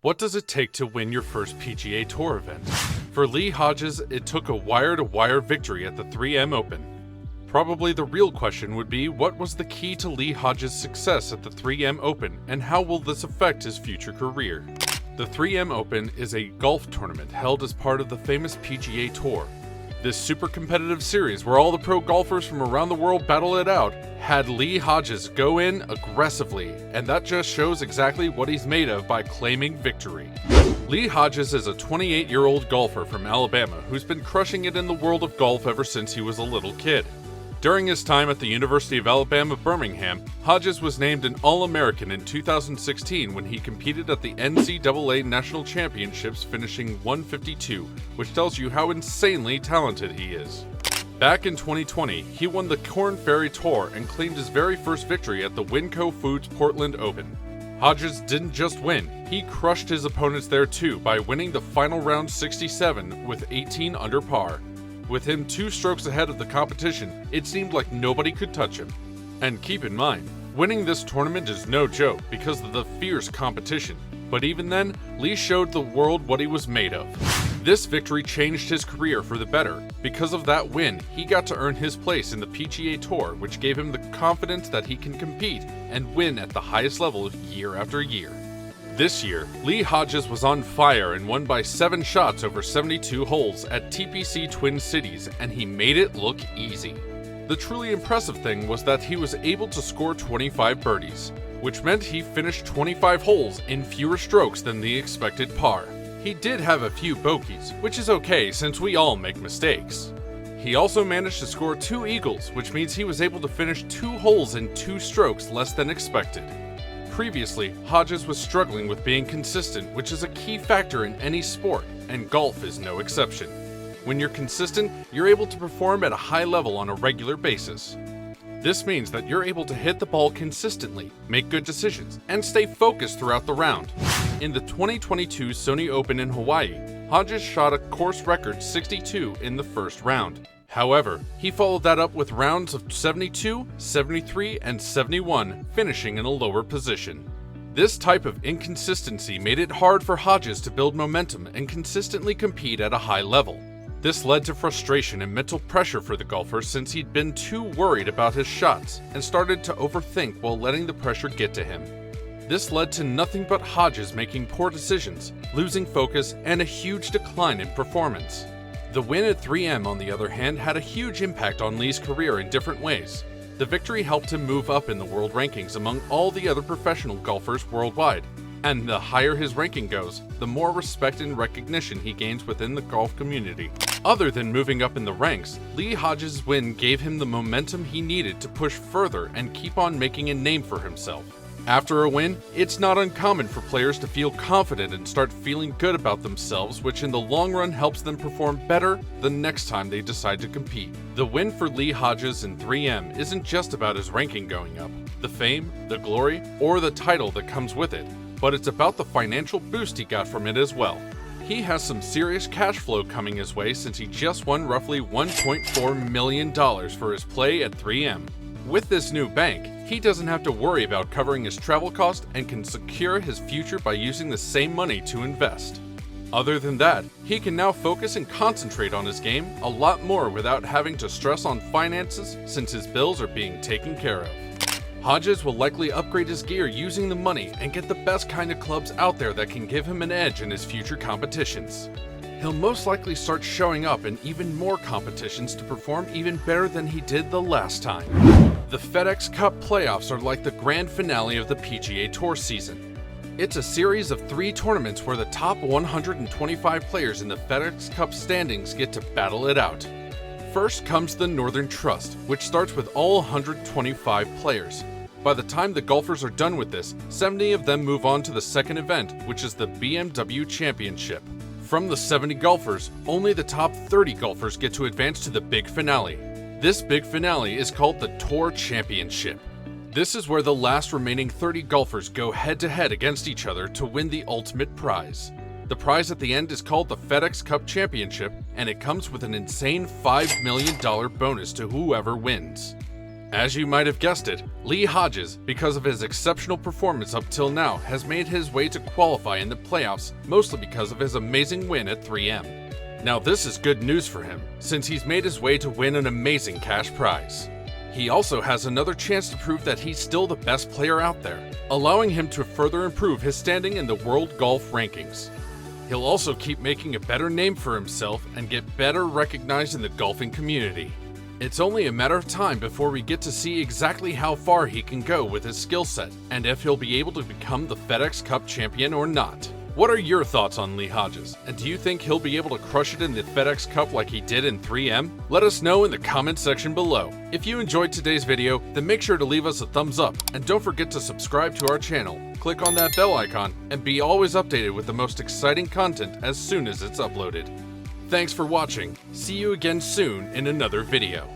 What does it take to win your first PGA Tour event? For Lee Hodges, it took a wire-to-wire victory at the 3M Open. Probably the real question would be, what was the key to Lee Hodges' success at the 3M Open, and how will this affect his future career? The 3M Open is a golf tournament held as part of the famous PGA Tour. This super competitive series, where all the pro golfers from around the world battle it out, had Lee Hodges go in aggressively, and that just shows exactly what he's made of by claiming victory. Lee Hodges is a 28-year-old golfer from Alabama who's been crushing it in the world of golf ever since he was a little kid. During his time at the University of Alabama, Birmingham, Hodges was named an All-American in 2016 when he competed at the NCAA National Championships, finishing 152, which tells you how insanely talented he is. Back in 2020, he won the Korn Ferry Tour and claimed his very first victory at the Winco Foods Portland Open. Hodges didn't just win, he crushed his opponents there too by winning the final round 67 with 18 under par. With him 2 strokes ahead of the competition, it seemed like nobody could touch him. And keep in mind, winning this tournament is no joke because of the fierce competition, but even then, Lee showed the world what he was made of. This victory changed his career for the better. Because of that win, he got to earn his place in the PGA Tour, which gave him the confidence that he can compete and win at the highest level year after year. This year, Lee Hodges was on fire and won by 7 shots over 72 holes at TPC Twin Cities, and he made it look easy. The truly impressive thing was that he was able to score 25 birdies, which meant he finished 25 holes in fewer strokes than the expected par. He did have a few bogeys, which is okay since we all make mistakes. He also managed to score 2 eagles, which means he was able to finish 2 holes in 2 strokes less than expected. Previously, Hodges was struggling with being consistent, which is a key factor in any sport, and golf is no exception. When you're consistent, you're able to perform at a high level on a regular basis. This means that you're able to hit the ball consistently, make good decisions, and stay focused throughout the round. In the 2022 Sony Open in Hawaii, Hodges shot a course record 62 in the first round. However, he followed that up with rounds of 72, 73, and 71, finishing in a lower position. This type of inconsistency made it hard for Hodges to build momentum and consistently compete at a high level. This led to frustration and mental pressure for the golfer since he'd been too worried about his shots and started to overthink while letting the pressure get to him. This led to nothing but Hodges making poor decisions, losing focus, and a huge decline in performance. The win at 3M, on the other hand, had a huge impact on Lee's career in different ways. The victory helped him move up in the world rankings among all the other professional golfers worldwide, and the higher his ranking goes, the more respect and recognition he gains within the golf community. Other than moving up in the ranks, Lee Hodges' win gave him the momentum he needed to push further and keep on making a name for himself. After a win, it's not uncommon for players to feel confident and start feeling good about themselves, which in the long run helps them perform better the next time they decide to compete. The win for Lee Hodges in 3M isn't just about his ranking going up, the fame, the glory, or the title that comes with it, but it's about the financial boost he got from it as well. He has some serious cash flow coming his way since he just won roughly $1.4 million for his play at 3M. With this new bank, he doesn't have to worry about covering his travel cost and can secure his future by using the same money to invest. Other than that, he can now focus and concentrate on his game a lot more without having to stress on finances since his bills are being taken care of. Hodges will likely upgrade his gear using the money and get the best kind of clubs out there that can give him an edge in his future competitions. He'll most likely start showing up in even more competitions to perform even better than he did the last time. The FedEx Cup playoffs are like the grand finale of the PGA Tour season. It's a series of 3 tournaments where the top 125 players in the FedEx Cup standings get to battle it out. First comes the Northern Trust, which starts with all 125 players. By the time the golfers are done with this, 70 of them move on to the second event, which is the BMW Championship. From the 70 golfers, only the top 30 golfers get to advance to the big finale. This big finale is called the Tour Championship. This is where the last remaining 30 golfers go head-to-head against each other to win the ultimate prize. The prize at the end is called the FedEx Cup Championship, and it comes with an insane $5 million bonus to whoever wins. As you might have guessed it, Lee Hodges, because of his exceptional performance up till now, has made his way to qualify in the playoffs, mostly because of his amazing win at 3M. Now this is good news for him, since he's made his way to win an amazing cash prize. He also has another chance to prove that he's still the best player out there, allowing him to further improve his standing in the world golf rankings. He'll also keep making a better name for himself and get better recognized in the golfing community. It's only a matter of time before we get to see exactly how far he can go with his skill set, and if he'll be able to become the FedEx Cup champion or not. What are your thoughts on Lee Hodges, and do you think he'll be able to crush it in the FedEx Cup like he did in 3M? Let us know in the comment section below. If you enjoyed today's video, then make sure to leave us a thumbs up, and don't forget to subscribe to our channel. Click on that bell icon, and be always updated with the most exciting content as soon as it's uploaded. Thanks for watching. See you again soon in another video.